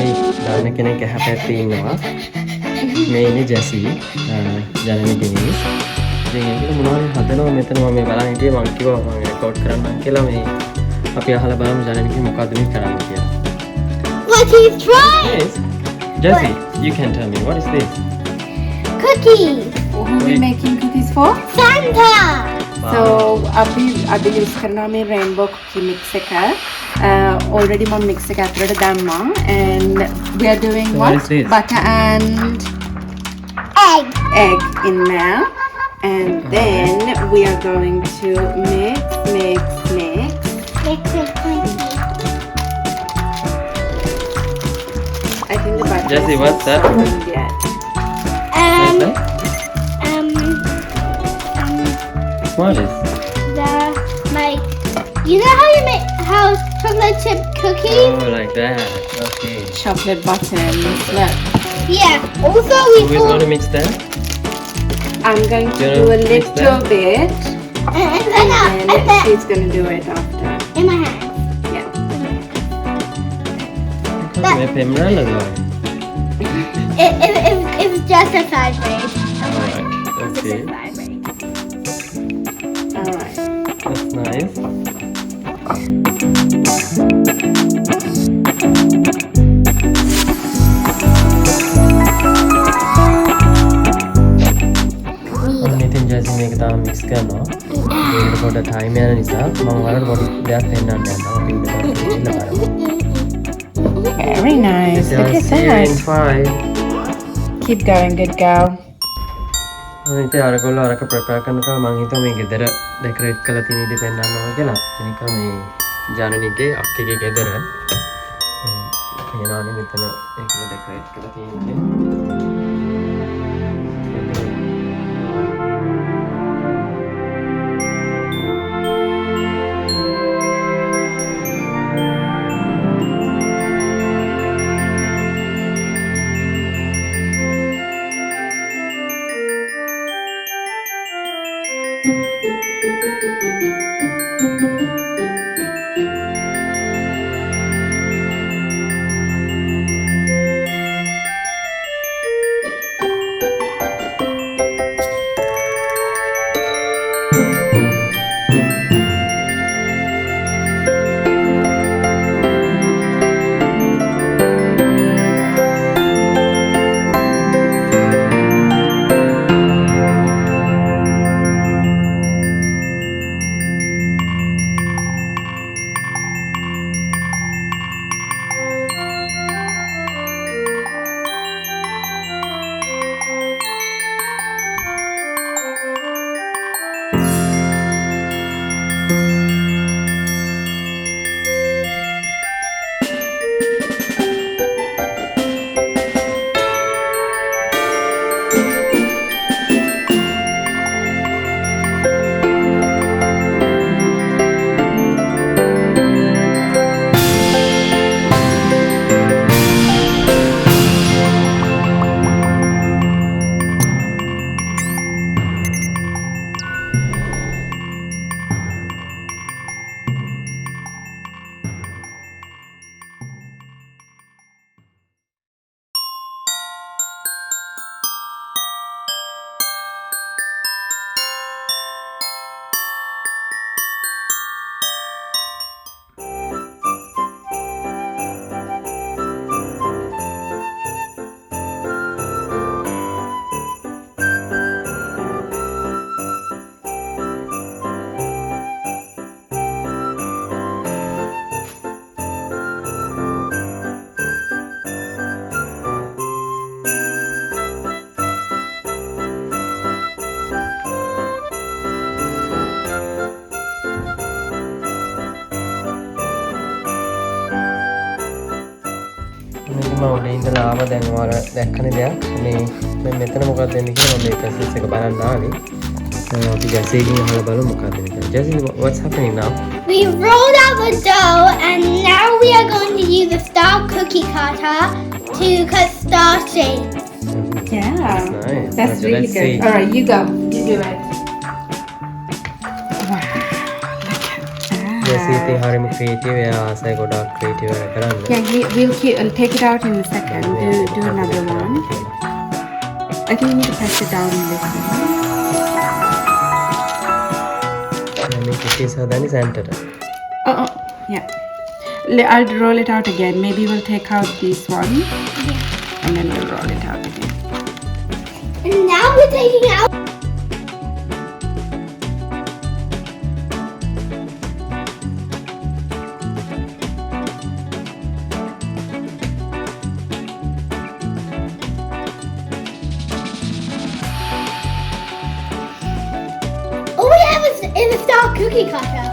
මේ දාන කෙනෙක් එහා පැත්තේ ඉන්නවා. මේ ඉන්නේ ජැසි ජනනි කෙනෙක්. ඉතින් ඒක මොනවද හදනවා මෙතන මම මේ බලන් හිටියේ මම කිව්වා මම රෙකෝඩ් කරන්නම් කියලා මේ අපි අහලා බලමු ජනනික මොකද්ද මේ කරන්නේ කියලා. What is trying? Yes. Jesse, you can tell me what is this? Cookies. Who are we making cookies for? Santa. So අපි use කරනවා මේ rainbow cookie mix එක. Already මම mix එක ඇතුළට දැම්මා and we are doing So what? what is this? Butter and egg in there. And then we are going to mix. Mix it cookies. I think the butter Jessie, is what's that? not done yet. What's that? What is? The like, you know how you make chocolate chip cookies? Oh, like that. Okay. Chocolate buttons. Look, Yeah. Also, we Who's going to mix that? I'm going to You do a know, mix little that. bit, and and then then she's going to do it after. in my hand. Yeah. මේ පෙම්රල්ලද වගේ? It's just a side braid. Alright. It's Okay. just a side braid. All right. That's nice. ඉතින් ජැසි මේක තාම mix කරනවා. ඒකට පොඩ්ඩක් time යන නිසා මම ඔයාලට පොඩි දෙයක් පෙන්නන්න යනවා. අපි ඉන්න පස්සේ ඉන්න බලමු. Very nice. Look at See you in that. 5. Keep going, good girl. ඉතින් අරගොල්ලෝ අරක ප්‍රපෙයාර් කරනකම් මම හිතුවා මේ ගෙදර ඩෙකොරේට් කරලා තියෙන ඉඩ පෙන්නන්න ඕන කියලා. එනික මේ ජනනිගේ අක්කගේ ගෙදර පේනවනේ මෙතන ඒක ඩෙකොරේට් කරලා තියෙන්නේ. මම උඩ ඉඳලා ආව දැන් ඔයාලා දැක්කනේ දෙයක් මේ මෙතන මොකක්ද වෙන්නේ කියලා මම මේ ප්‍රොසෙස් එක බලන්න ආවේ. අපි ජැසිගෙන් අහලා බලමු මොකක්ද කියලා. ජැසි, what's happening now? We rolled out the dough and now we are going to use a star cookie cutter to cut star shapes. Yeah. That's nice. That's Okay, really let's good. see. All right, you go. You do it. Wow. Look at that. ජැසී ඉතින් හරිම creative. එයා ආසයි ගොඩාක් creative වැඩ කරන්න. We'll take it out in a second. Do another one. I think you need to press it down a little. මේ cookies හදන්නේ සැන්ටට. Yeah. I'll roll it out again. Maybe we'll take out this one. And then we'll roll it out again. And now we're taking out. All we have is a star cookie cutter.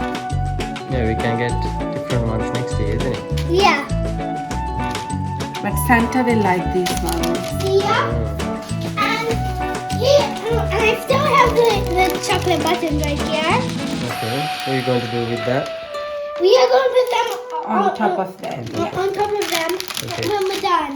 Yeah, we can get different ones next year, isn't it? Yeah. But Santa will like these ones. Yeah. And here, and I still have the chocolate buttons right here. Okay. What are you going to do with that? We are going to put them On top of that. on top of them Okay. when we're done.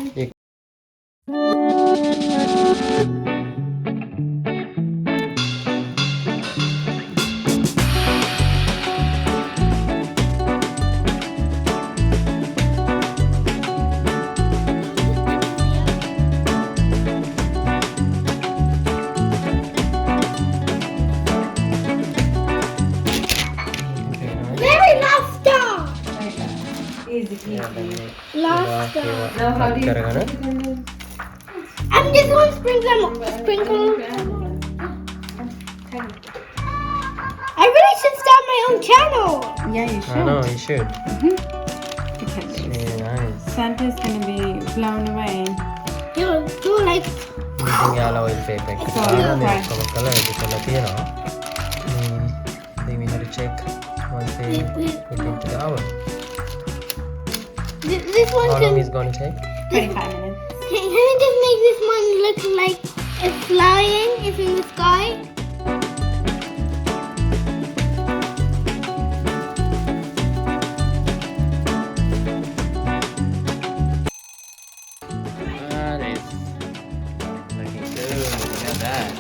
Very last star. Easy. Last star. Now how do you කරගන්න. I'm just going to sprinkle. I really should start my own channel. Yeah, you I should. know, you should. Okay. Yeah, nice. Santa's gonna be blown away. You like. ඉතින් යාලා oil paper එක දාලා මේ ඔක්කොම කළා ඒක කරලා තියෙනවා. Then we have to check once they put into the oven. This one How long can. is going to take? 25 minutes. Can we just make this one look like it's flying? It's in the sky. That is looking good. Look at that.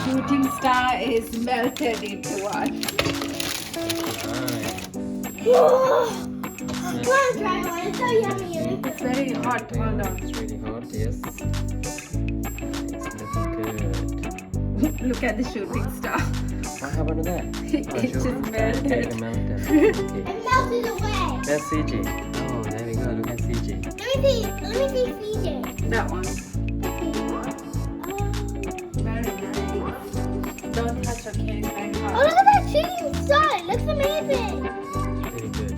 Shooting star is melted into one. Nice. Come on, try one. It's so yummy. It's very hot. Hold on. It's really hot, yes. It's looking good. Look at the shooting star. What happened to that? It just melted. Okay, melted. Okay. It melted away. That's CJ. Oh, there we go. Look at CJ. Let me see CJ. That one. Very nice. Don't touch, okay? Very Oh, hot. look at that shooting star. It looks amazing. Very good.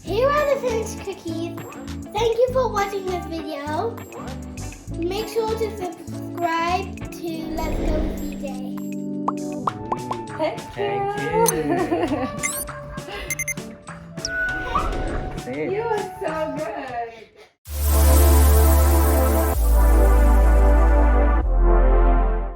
Here are the finished cookies. Thank you for watching this video. Make sure to subscribe to Let's Go CJ. Thank Thank you.